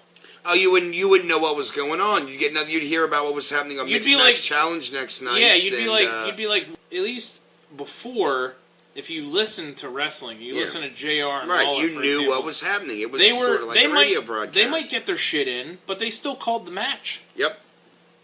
Oh, you wouldn't know what was going on. You'd hear about what was happening on Mixed Match Challenge next night. Yeah, you'd be like, at least before, if you listen to wrestling, you listen to JR and right, Lawler, you knew example, what was happening. It was sort of like a radio broadcast. They might get their shit in, but they still called the match. Yep.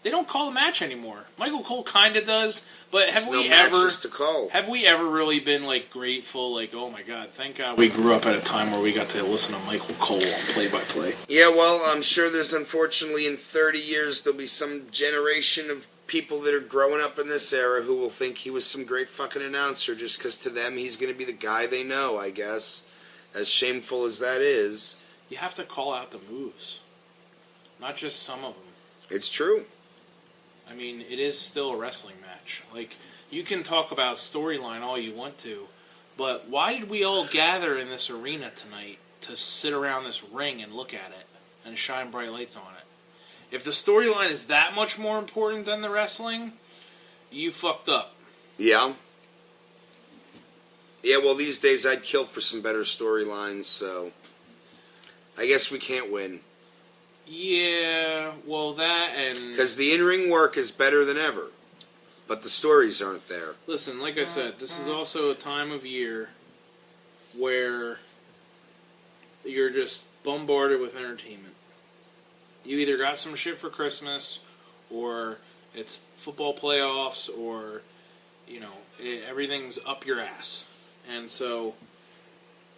They don't call the match anymore. Michael Cole kind of does, but have There's we no ever matches to call. Have we ever really been like grateful? Like, oh my God, thank God we grew up at a time where we got to listen to Michael Cole on play-by-play. Yeah, well, I'm sure there's unfortunately in 30 years there'll be some generation of people that are growing up in this era who will think he was some great fucking announcer just because to them he's going to be the guy they know, I guess. As shameful as that is. You have to call out the moves, not just some of them. It's true. I mean, it is still a wrestling match. Like, you can talk about storyline all you want to, but why did we all gather in this arena tonight to sit around this ring and look at it and shine bright lights on it? If the storyline is that much more important than the wrestling, you fucked up. Yeah. Yeah, well, these days I'd kill for some better storylines, so I guess we can't win. Yeah, well, that and... Because the in-ring work is better than ever, but the stories aren't there. Listen, like I said, this is also a time of year where you're just bombarded with entertainment. You either got some shit for Christmas, or it's football playoffs, or, you know, everything's up your ass. And so,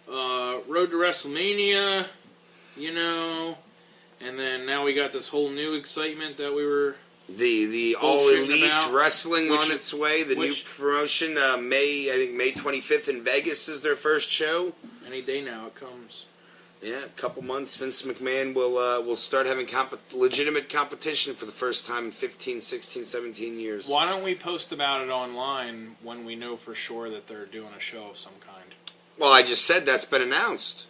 Road to WrestleMania, you know... And then now we got this whole new excitement that we were... The All Elite Wrestling on its way, the new promotion. May 25th in Vegas is their first show. Any day now it comes. Yeah, a couple months, Vince McMahon will start having legitimate competition for the first time in 15, 16, 17 years. Why don't we post about it online when we know for sure that they're doing a show of some kind? Well, I just said that's been announced.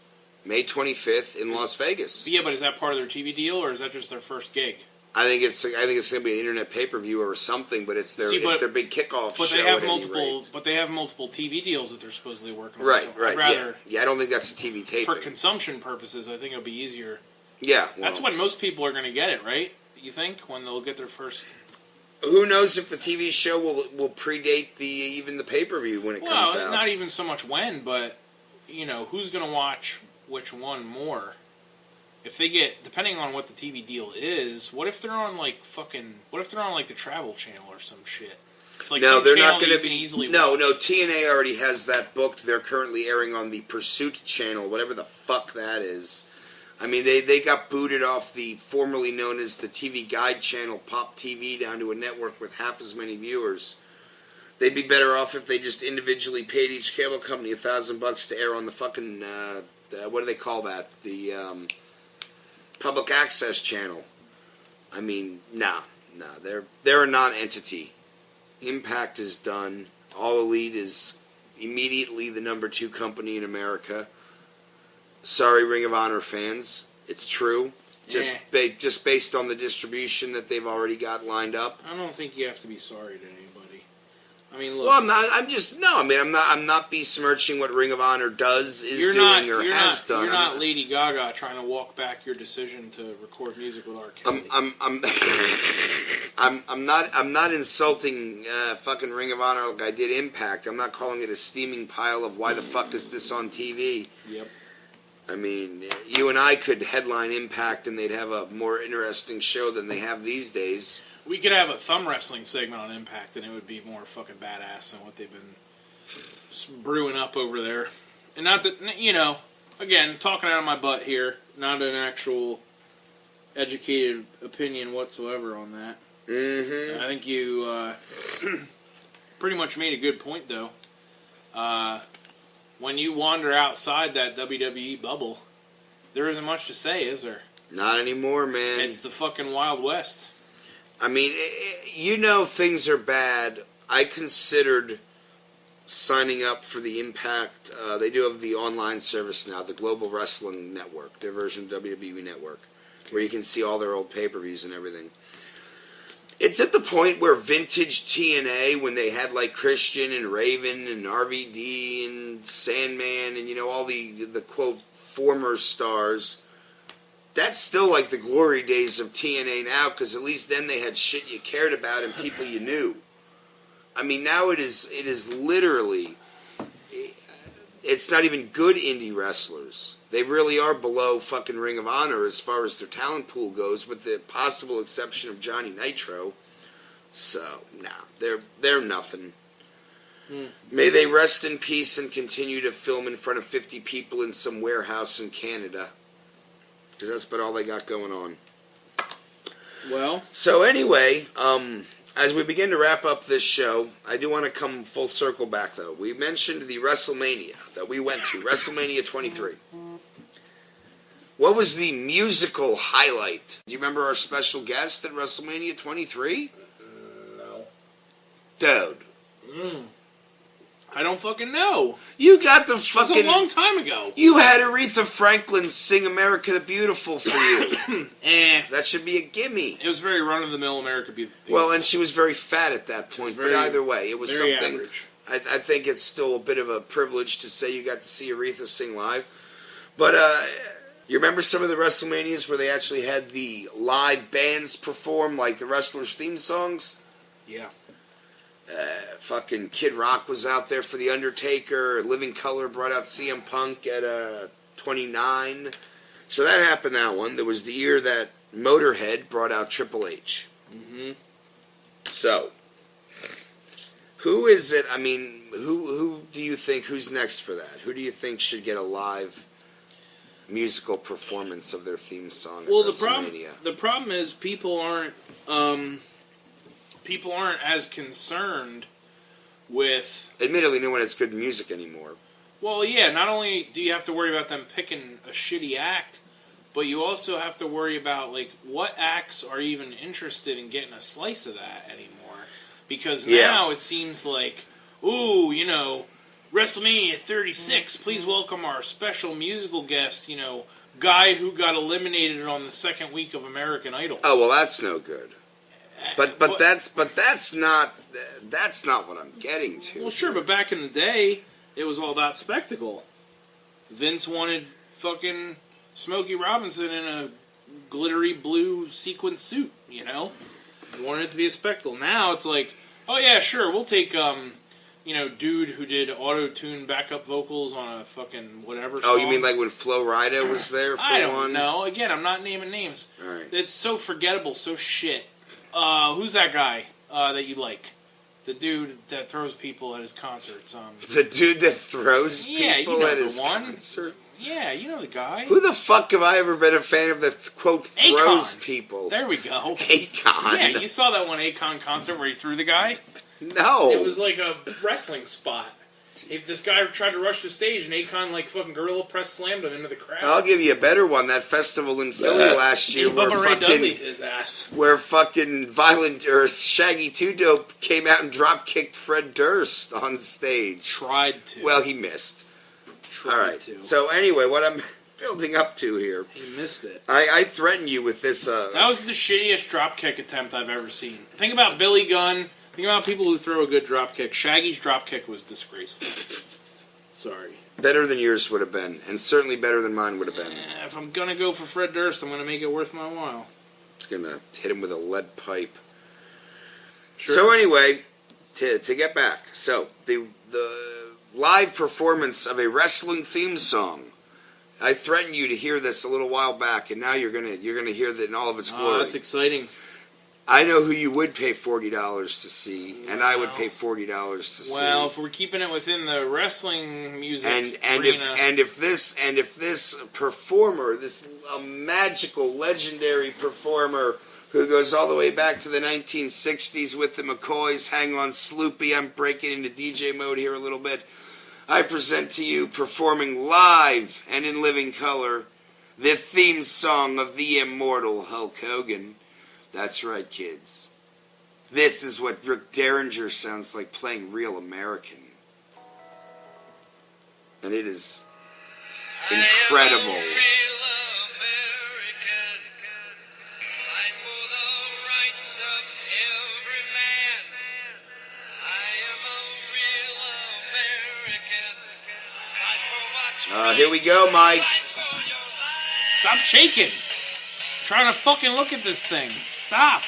May 25th in Las Vegas. Yeah, but is that part of their TV deal, or is that just their first gig? I think it's going to be an internet pay-per-view or something, but it's their big kickoff show. But they have multiple TV deals that they're supposedly working on. Right, so right. Yeah, I don't think that's a TV taping. For consumption purposes, I think it'll be easier. Yeah, that's when most people are going to get it, right? You think when they'll get their first. Who knows if the TV show will predate even the pay-per-view when it comes out? Not even so much when, but you know who's going to watch which one more. If they get, depending on what the TV deal is, what if they're on like the Travel Channel or some shit? It's like no, they're not going to be easily. No, TNA already has that booked. They're currently airing on the Pursuit Channel, whatever the fuck that is. I mean, they got booted off the formerly known as the TV Guide channel, Pop TV, down to a network with half as many viewers. They'd be better off if they just individually paid each cable company $1,000 to air on the fucking what do they call that? The public access channel. I mean, nah, they're a non-entity. Impact is done. All Elite is immediately the number 2 company in America. Sorry, Ring of Honor fans, it's true. Just based on the distribution that they've already got lined up. I don't think you have to be sorry to anybody. I mean, look. Well, I'm not. I'm not besmirching what Ring of Honor has done. You're not Lady Gaga trying to walk back your decision to record music with R. Kelly. I'm not insulting fucking Ring of Honor like I did Impact. I'm not calling it a steaming pile of why the fuck is this on TV. Yep. I mean, you and I could headline Impact and they'd have a more interesting show than they have these days. We could have a thumb wrestling segment on Impact and it would be more fucking badass than what they've been brewing up over there. And not that, you know, again, talking out of my butt here, not an actual educated opinion whatsoever on that. Mm-hmm. I think you pretty much made a good point, though. When you wander outside that WWE bubble, there isn't much to say, is there? Not anymore, man. It's the fucking Wild West. I mean, you know things are bad. I considered signing up for the Impact. They do have the online service now, the Global Wrestling Network, their version of WWE Network, where you can see all their old pay-per-views and everything. It's at the point where vintage TNA, when they had like Christian and Raven and RVD and Sandman and, you know, all the quote, former stars, that's still like the glory days of TNA now, because at least then they had shit you cared about and people you knew. I now it is literally, it's not even good indie wrestlers. They really are below fucking Ring of Honor as far as their talent pool goes, with the possible exception of Johnny Nitro. So, they're nothing. May they rest in peace and continue to film in front of 50 people in some warehouse in Canada. Because that's about all they got going on. Well. So anyway, as we begin to wrap up this show, I do want to come full circle back, though. We mentioned the WrestleMania that we went to, WrestleMania 23. What was the musical highlight? Do you remember our special guest at WrestleMania 23? No. Dude. I don't fucking know. You got the fucking... It was a long time ago. You had Aretha Franklin sing America the Beautiful for you. That should be a gimme. It was very run-of-the-mill America Beautiful. Well, and she was very fat at that point, but either way, it was very something... average. I think it's still a bit of a privilege to say you got to see Aretha sing live. But, you remember some of the WrestleManias where they actually had the live bands perform, like the wrestlers' theme songs? Yeah. Fucking Kid Rock was out there for The Undertaker. Living Colour brought out CM Punk at 29. So that happened, that one. There was the year that Motorhead brought out Triple H. Mm-hmm. So, who is it? Who do you think, who's next for that? Who do you think should get a live musical performance of their theme song at WrestleMania? The problem is people aren't as concerned with... Admittedly, no one has good music anymore. Well, yeah, not only do you have to worry about them picking a shitty act, but you also have to worry about, like, what acts are even interested in getting a slice of that anymore. Because now it seems like, ooh, WrestleMania 36, please welcome our special musical guest, guy who got eliminated on the second week of American Idol. Oh, well, that's no good. But that's not what I'm getting to. Well, sure, but back in the day, it was all about spectacle. Vince wanted fucking Smokey Robinson in a glittery blue sequin suit, He wanted it to be a spectacle. Now it's like, oh yeah, sure, we'll take dude who did auto-tune backup vocals on a fucking whatever song. Oh, you mean like when Flo Rida was there for one? I don't know. Again, I'm not naming names. All right. It's so forgettable, so shit. Who's that guy that you like? The dude that throws people at his concerts. The dude that throws people at his concerts? Yeah, you know the guy. Who the fuck have I ever been a fan of that, quote, throws Akon. people? There we go. Akon. Yeah, you saw that one Akon concert where he threw the guy? No. It was like a wrestling spot. If this guy tried to rush the stage and Akon fucking gorilla press slammed him into the crowd. I'll give you a better one. That festival in Philly last year where fucking Violent or Shaggy 2 Dope came out and drop kicked Fred Durst on stage. Tried to. Well, he missed. All right. So anyway, what I'm building up to here. He missed it. I threaten you with this. That was the shittiest drop kick attempt I've ever seen. Think about Billy Gunn. Think about people who throw a good drop kick. Shaggy's drop kick was disgraceful. Sorry. Better than yours would have been, and certainly better than mine would have been. If I'm going to go for Fred Durst, I'm going to make it worth my while. It's going to hit him with a lead pipe. Sure. So anyway, to get back. So, the live performance of a wrestling theme song. I threatened you to hear this a little while back, and now you're gonna hear that in all of its glory. Oh, that's exciting. I know who you would pay $40 to see, and I would pay $40 to see. Well, if we're keeping it within the wrestling music arena. if this performer, this magical, legendary performer who goes all the way back to the 1960s with the McCoys, hang on Sloopy, I'm breaking into DJ mode here a little bit. I present to you, performing live and in living color, the theme song of the immortal Hulk Hogan. That's right, kids. This is what Rick Derringer sounds like playing real American. And it is incredible. Here we go, Mike. Stop shaking. I'm trying to fucking look at this thing. Stop.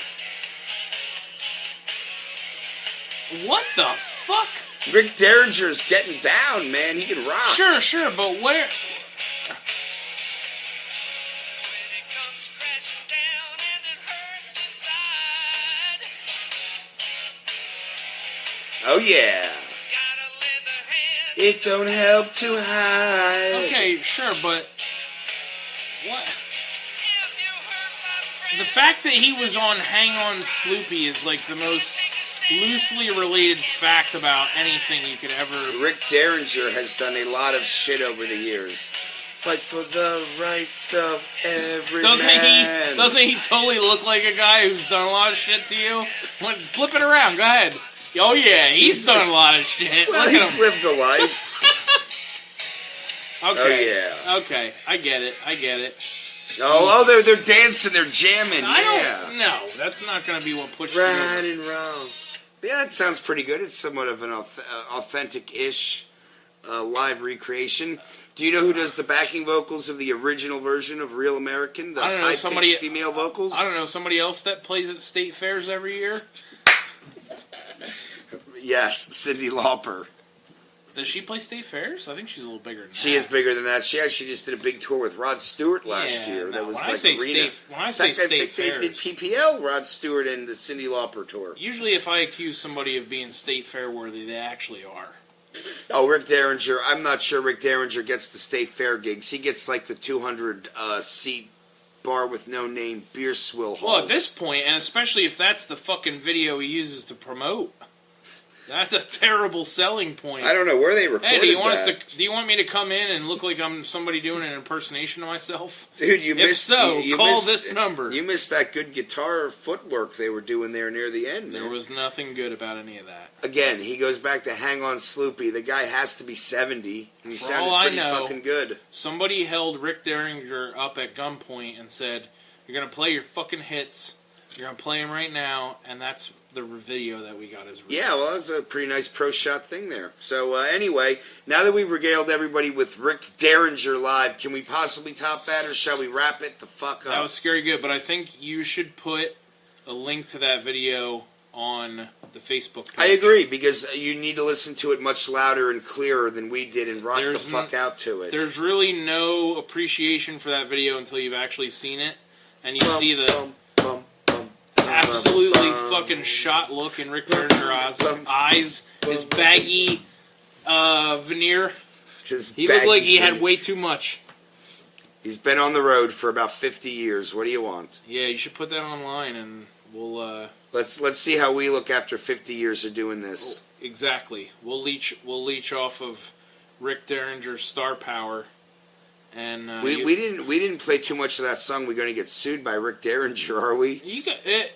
What the fuck? Rick Derringer's getting down, man. He can rock. Sure, but where? Oh, yeah. It don't help to hide. Okay, sure, but what? The fact that he was on Hang On Sloopy is like the most loosely related fact about anything you could ever... Rick Derringer has done a lot of shit over the years. Fight for the rights of every man. Doesn't he totally look like a guy who's done a lot of shit to you? Flip it around, go ahead. Oh yeah, he's done a lot of shit. Well, he's lived a life. Okay. Oh yeah. Okay, I get it. Oh, they're dancing, they're jamming. No, that's not going to be what pushes right it over. and wrong. Yeah, that sounds pretty good. It's somewhat of an authentic-ish live recreation. Do you know who does the backing vocals of the original version of Real American? The high-pitched female vocals? I don't know, somebody else that plays at state fairs every year? Yes, Cyndi Lauper. Does she play state fairs? I think she's a little bigger than that. She is bigger than that. She actually just did a big tour with Rod Stewart last year. That was like arena. When I say state fairs, they did PPL, Rod Stewart, and the Cyndi Lauper tour. Usually, if I accuse somebody of being state fair worthy, they actually are. Oh, Rick Derringer. I'm not sure Rick Derringer gets the state fair gigs. He gets like the 200 seat bar with no name beer swill halls. Well, at this point, and especially if that's the fucking video he uses to promote. That's a terrible selling point. I don't know where they recorded that. Hey, do you want me to come in and look like I'm somebody doing an impersonation of myself? Dude, you missed... Call this number. You missed that good guitar footwork they were doing there near the end. There was nothing good about any of that. Again, he goes back to Hang On Sloopy. The guy has to be 70, and he sounded pretty fucking good. Somebody held Rick Derringer up at gunpoint and said, "You're going to play your fucking hits. You're going to play them right now," and that's... the video that we got is real. Yeah, well, that's a pretty nice pro shot thing there. So anyway, now that we've regaled everybody with Rick Derringer live, can we possibly top that, or shall we wrap it the fuck up? That was scary good, but I think you should put a link to that video on the Facebook page. I agree, because you need to listen to it much louder and clearer than we did and rock the fuck out to it. There's really no appreciation for that video until you've actually seen it, and you see the... absolutely fucking shot look in Rick Derringer's eyes. His baggy veneer. He looked like he had way too much. He's been on the road for about 50 years. What do you want? Yeah, you should put that online, and we'll... Let's see how we look after 50 years of doing this. Exactly. We'll leech off of Rick Derringer's star power. And we didn't play too much of that song. We're going to get sued by Rick Derringer, are we?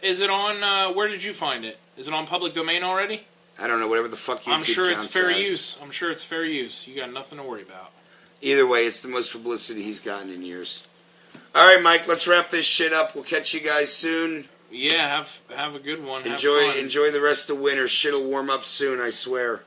Is it on? Where did you find it? Is it on public domain already? I don't know. Whatever the fuck YouTube I'm sure count it's fair says. use. I'm sure it's fair use. You got nothing to worry about. Either way, it's the most publicity he's gotten in years. All right, Mike. Let's wrap this shit up. We'll catch you guys soon. Yeah, have a good one. Enjoy the rest of winter. Shit'll warm up soon, I swear.